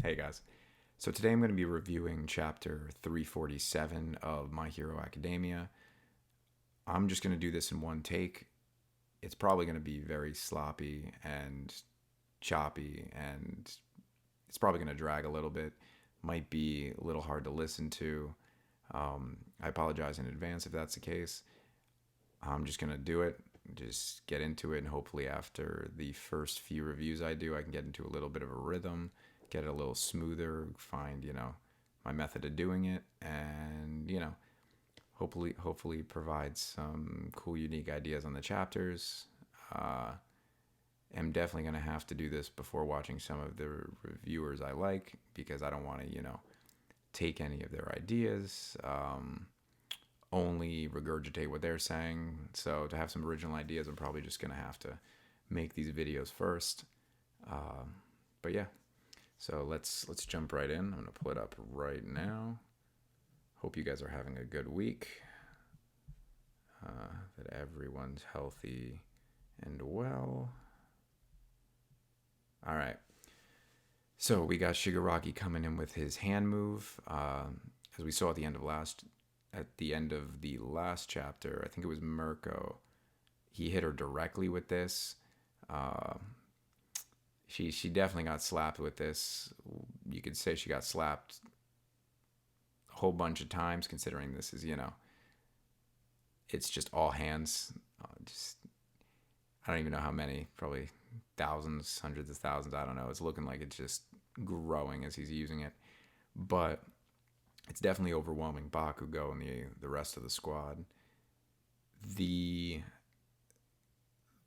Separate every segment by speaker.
Speaker 1: Hey guys. So today I'm going to be reviewing chapter 347 of My Hero Academia. I'm just going to do this in one take. It's probably going to be very sloppy and choppy, and it's probably going to drag a little bit. Might be a little hard to listen to. I apologize in advance if that's the case. I'm just going to do it, just get into it, and hopefully, after the first few reviews I do, I can get into a little bit of a rhythm, get it a little smoother, find, my method of doing it, and, hopefully provide some cool, unique ideas on the chapters. Uh, am definitely going to have to do this before watching some of the reviewers I like because I don't want to, take any of their ideas. Only regurgitate what they're saying. So to have some original ideas, I'm probably just gonna have to make these videos first. But yeah, so let's jump right in. I'm gonna pull it up right now. Hope you guys are having a good week. That everyone's healthy and well. All right. So we got Shigaraki coming in with his hand move. As we saw at the end of the last chapter, I think it was Mirko. He hit her directly with this. Uh, she definitely got slapped with this. You could say she got slapped a whole bunch of times, considering this is it's just all hands. Just I don't even know how many. Probably thousands, hundreds of thousands. I don't know. It's looking like it's just growing as he's using it, but it's definitely overwhelming Bakugo and the rest of the squad. The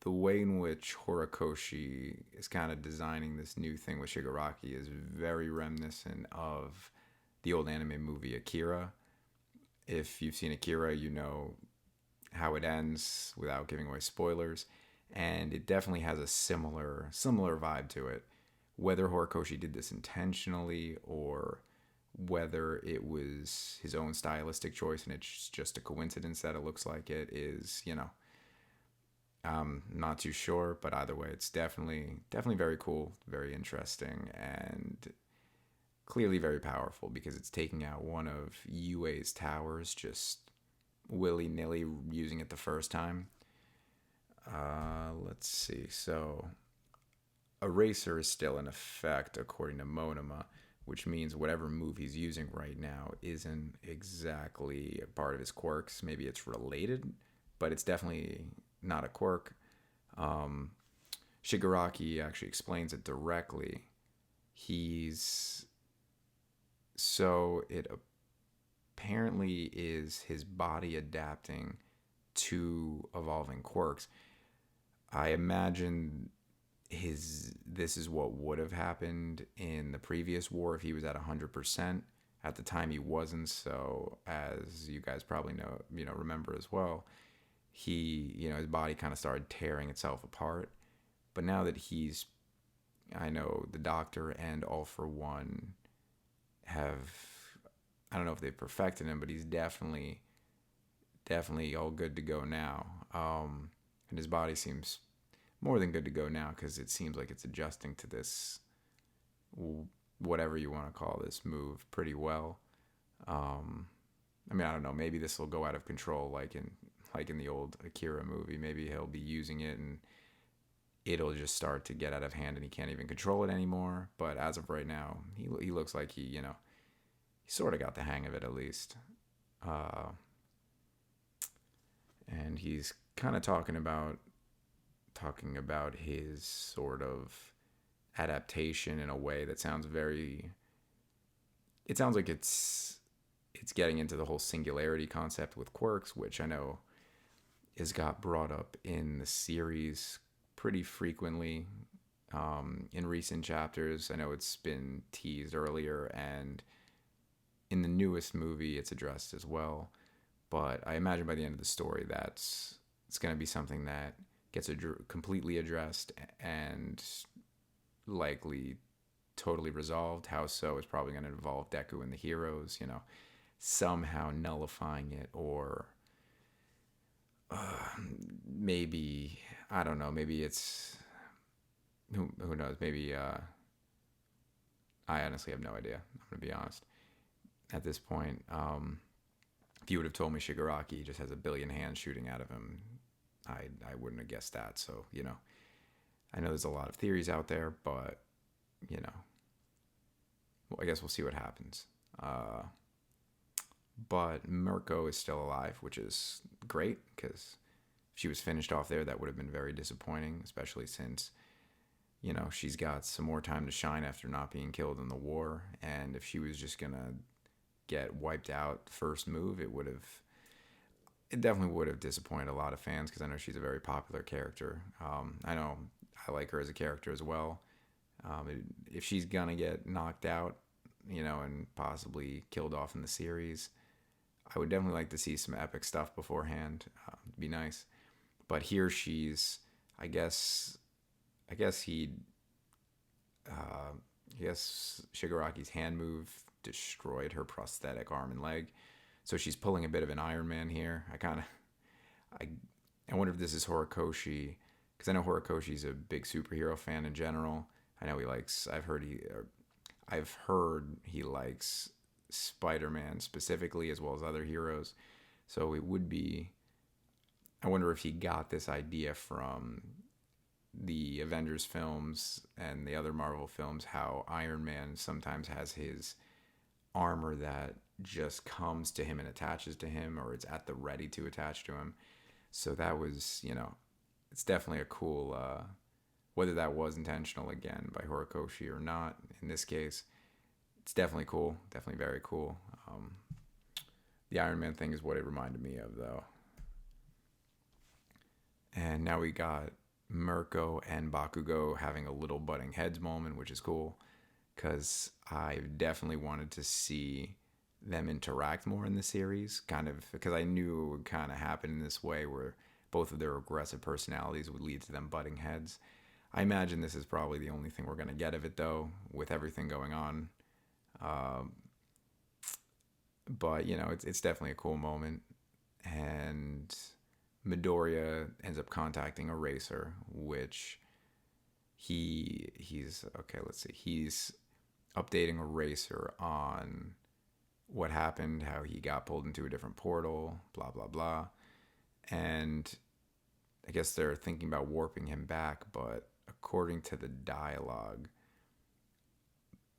Speaker 1: the way in which Horikoshi is kind of designing this new thing with Shigaraki is very reminiscent of the old anime movie Akira. If you've seen Akira, you know how it ends without giving away spoilers, and it definitely has a similar vibe to it. Whether Horikoshi did this intentionally or whether it was his own stylistic choice and it's just a coincidence that it looks like it is, I'm not too sure, but either way, it's definitely very cool, very interesting, and clearly very powerful because it's taking out one of Yue's towers just willy nilly using it the first time. Let's see. So, Eraser is still in effect according to Monoma, which means whatever move he's using right now isn't exactly a part of his quirks. Maybe it's related, but it's definitely not a quirk. Um, Shigaraki actually explains it directly. He's so it apparently is his body adapting to evolving quirks. I imagine his this is what would have happened in the previous war if he was at 100%. At the time he wasn't, so as you guys probably know, remember as well, his body kind of started tearing itself apart. But now that I know the doctor and All For One have, I don't know if they've perfected him, but he's definitely all good to go now. And his body seems more than good to go now because it seems like it's adjusting to this, whatever you want to call this move, pretty well. Um, I mean, I don't know. Maybe this will go out of control, like in the old Akira movie. Maybe he'll be using it and it'll just start to get out of hand and he can't even control it anymore. But as of right now, he looks like he sort of got the hang of it at least. Uh, and he's kind of talking about his sort of adaptation in a way that sounds very. It sounds like it's getting into the whole singularity concept with quirks, which I know has got brought up in the series pretty frequently in recent chapters. I know it's been teased earlier, and in the newest movie, it's addressed as well. But I imagine by the end of the story, it's going to be something that gets completely addressed and likely totally resolved. How so is probably going to involve Deku and the heroes, somehow nullifying it, or maybe I don't know. Maybe it's who knows. Maybe I honestly have no idea. I'm gonna be honest. At this point, if you would have told me Shigaraki just has a billion hands shooting out of him, I wouldn't have guessed that. So I know there's a lot of theories out there, but you know, well, I guess we'll see what happens. Uh, but Mirko is still alive, which is great because if she was finished off there, that would have been very disappointing, especially since she's got some more time to shine after not being killed in the war. And if she was just gonna get wiped out first move, it definitely would have disappointed a lot of fans because I know she's a very popular character. I know I like her as a character as well. If she's gonna get knocked out, and possibly killed off in the series, I would definitely like to see some epic stuff beforehand. It'd be nice. But here she's, I guess, I guess he, I guess Shigaraki's hand move destroyed her prosthetic arm and leg, so she's pulling a bit of an Iron Man here. I, I wonder if this is Horikoshi, because I know Horikoshi's a big superhero fan in general. I know he likes. I've heard he likes Spider-Man specifically as well as other heroes. So it would be. I wonder if he got this idea from the Avengers films and the other Marvel films, how Iron Man sometimes has his armor that just comes to him and attaches to him, or it's at the ready to attach to him. So that was, it's definitely a cool, whether that was intentional again by Horikoshi or not in this case, it's definitely cool. Definitely very cool. The Iron Man thing is what it reminded me of, though. And now we got Mirko and Bakugo having a little butting heads moment, which is cool because I definitely wanted to see them interact more in the series, kind of because I knew it would kind of happen in this way where both of their aggressive personalities would lead to them butting heads. I imagine this is probably the only thing we're going to get of it, though, with everything going on. Um, but it's definitely a cool moment, and Midoriya ends up contacting Eraser, which he's okay. Let's see, he's updating Eraser on what happened, how he got pulled into a different portal, blah blah blah, and I guess they're thinking about warping him back, but according to the dialogue,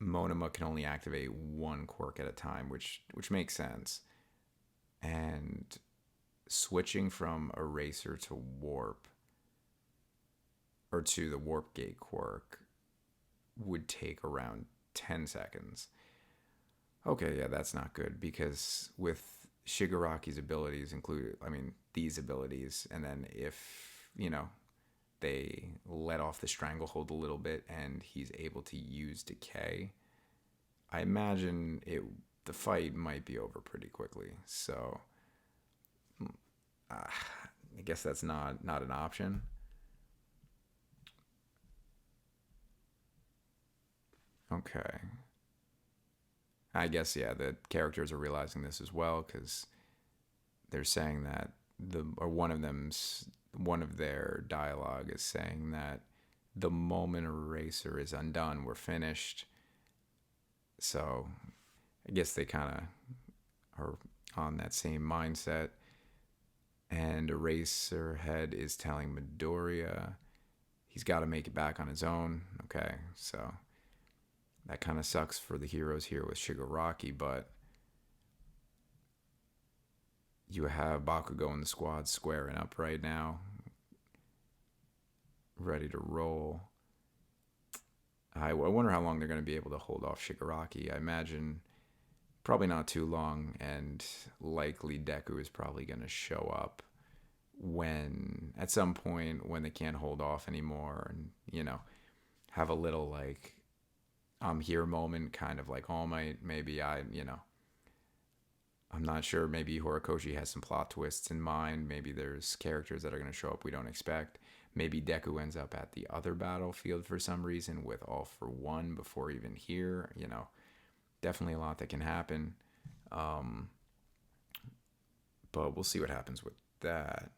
Speaker 1: Monoma can only activate one quirk at a time, which makes sense. And switching from Eraser to Warp, or to the Warp Gate quirk, would take around 10 seconds. Okay, yeah, that's not good because with Shigaraki's abilities included, I mean, these abilities, and then if, they let off the stranglehold a little bit and he's able to use decay, I imagine the fight might be over pretty quickly. So I guess that's not an option. Okay. I guess yeah, the characters are realizing this as well because they're saying that one of their dialogue is saying that the moment Eraser is undone, we're finished. So I guess they kind of are on that same mindset. And Eraserhead is telling Midoriya he's got to make it back on his own. Okay, so that kind of sucks for the heroes here with Shigaraki, but you have Bakugo and the squad squaring up right now, ready to roll. I wonder how long they're going to be able to hold off Shigaraki. I imagine probably not too long, and likely Deku is probably going to show up at some point when they can't hold off anymore, and have a little like I'm here moment, kind of like All Might. Maybe I'm not sure. Maybe Horikoshi has some plot twists in mind. Maybe there's characters that are going to show up we don't expect. Maybe Deku ends up at the other battlefield for some reason with All for One before even here. Definitely a lot that can happen. Um, but we'll see what happens with that.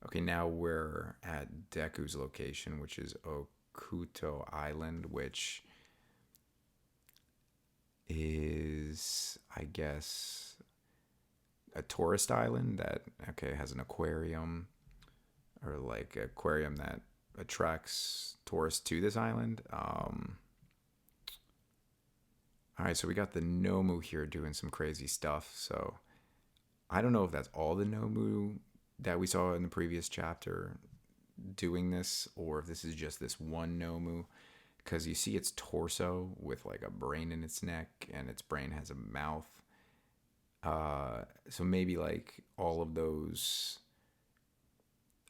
Speaker 1: Okay, now we're at Deku's location, which is Okuto Island, which is, I guess, a tourist island that, okay, has an aquarium, or like an aquarium that attracts tourists to this island. All right, so we got the Nomu here doing some crazy stuff. So I don't know if that's all the Nomu that we saw in the previous chapter doing this, or if this is just this one Nomu. Because you see its torso with like a brain in its neck, and its brain has a mouth. So maybe like all of those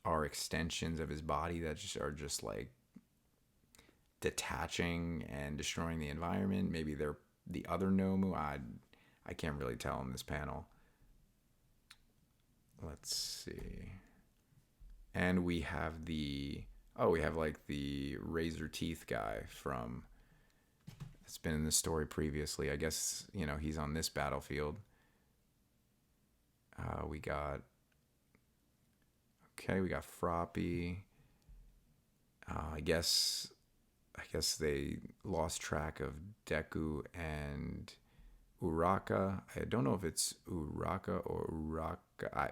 Speaker 1: are extensions of his body that just are just like detaching and destroying the environment. Maybe they're the other Nomu. I can't really tell in this panel. Let's see. And we have we have like the razor teeth guy from, it's been in the story previously. I guess, he's on this battlefield. We got Froppy. I guess they lost track of Deku and Uraka. I don't know if it's Uraka or Uraka.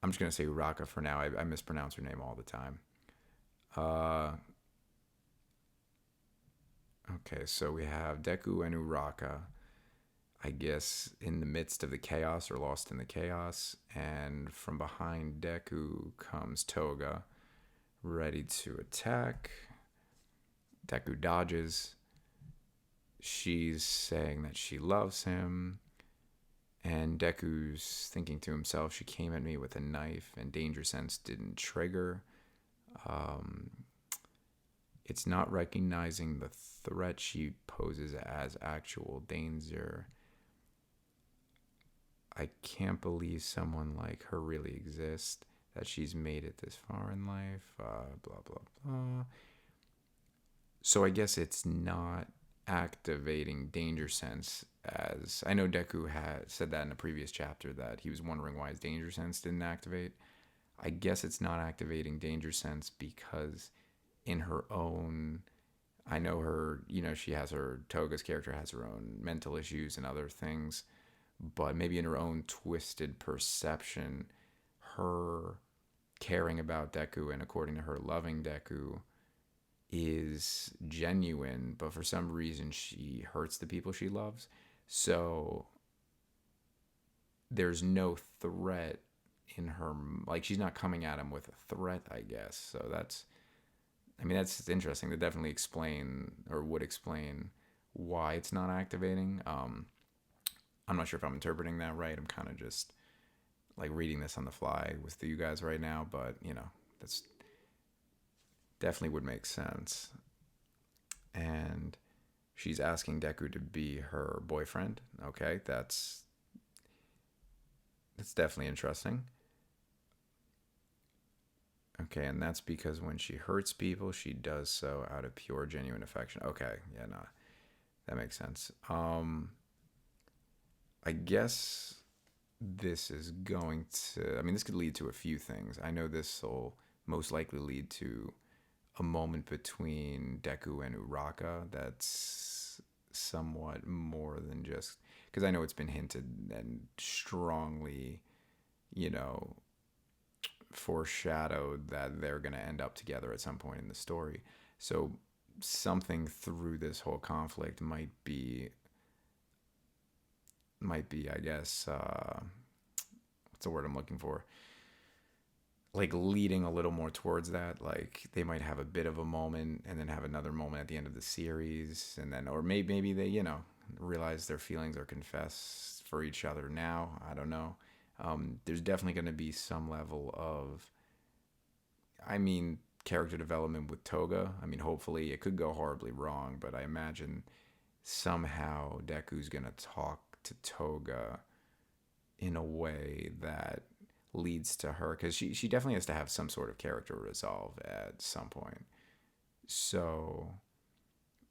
Speaker 1: I'm just gonna say Uraka for now. I mispronounce her name all the time. Okay, so we have Deku and Uraka, I guess, in the midst of the chaos or lost in the chaos. And from behind Deku comes Toga, ready to attack. Deku dodges. She's saying that she loves him. And Deku's thinking to himself, she came at me with a knife and danger sense didn't trigger. It's not recognizing the threat she poses as actual danger. I can't believe someone like her really exists, that she's made it this far in life, blah, blah, blah. So I guess it's not activating danger sense, as I know Deku had said that in a previous chapter that he was wondering why his danger sense didn't activate. I guess it's not activating danger sense because in her own, I know her, she has Toga's character has her own mental issues and other things, but maybe in her own twisted perception, her caring about Deku and according to her loving Deku is genuine, but for some reason she hurts the people she loves. So there's no threat in her, like she's not coming at him with a threat, I guess. So that's interesting. That definitely would explain why it's not activating. I'm not sure if I'm interpreting that right. I'm kind of just like reading this on the fly with you guys right now, but that's definitely would make sense. And she's asking Deku to be her boyfriend. Okay, that's definitely interesting. Okay, and that's because when she hurts people, she does so out of pure, genuine affection. Okay, yeah, no, that makes sense. I guess this is going to, this could lead to a few things. I know this will most likely lead to a moment between Deku and Uraka that's somewhat more than just, because I know it's been hinted and strongly, foreshadowed that they're going to end up together at some point in the story. So something through this whole conflict might be, I guess, what's the word I'm looking for? Like leading a little more towards that. Like they might have a bit of a moment and then have another moment at the end of the series, and then, or maybe they, realize their feelings or confess for each other now. I don't know. There's definitely going to be some level of, character development with Toga. Hopefully it could go horribly wrong, but I imagine somehow Deku's going to talk to Toga in a way that leads to her, because she definitely has to have some sort of character resolve at some point. So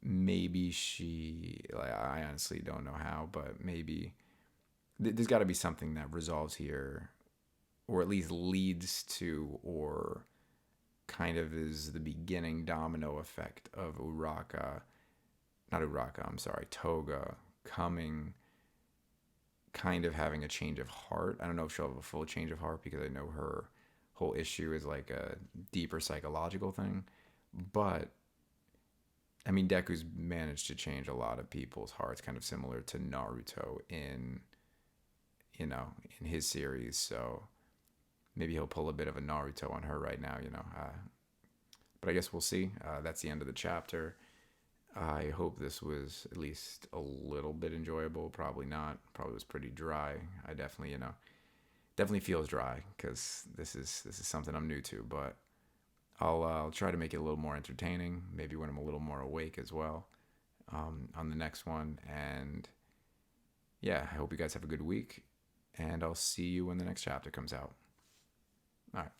Speaker 1: maybe she, like, I honestly don't know how, but maybe there's got to be something that resolves here, or at least leads to, or kind of is the beginning domino effect of Toga coming, kind of having a change of heart. I don't know if she'll have a full change of heart because I know her whole issue is like a deeper psychological thing. But I mean, Deku's managed to change a lot of people's hearts, kind of similar to Naruto in, in his series. So maybe he'll pull a bit of a Naruto on her right now, but I guess we'll see. That's the end of the chapter. I hope this was at least a little bit enjoyable. Probably not. Probably was pretty dry. I definitely, definitely feels dry because this is something I'm new to. But I'll try to make it a little more entertaining. Maybe when I'm a little more awake as well, on the next one. And yeah, I hope you guys have a good week. And I'll see you when the next chapter comes out. All right.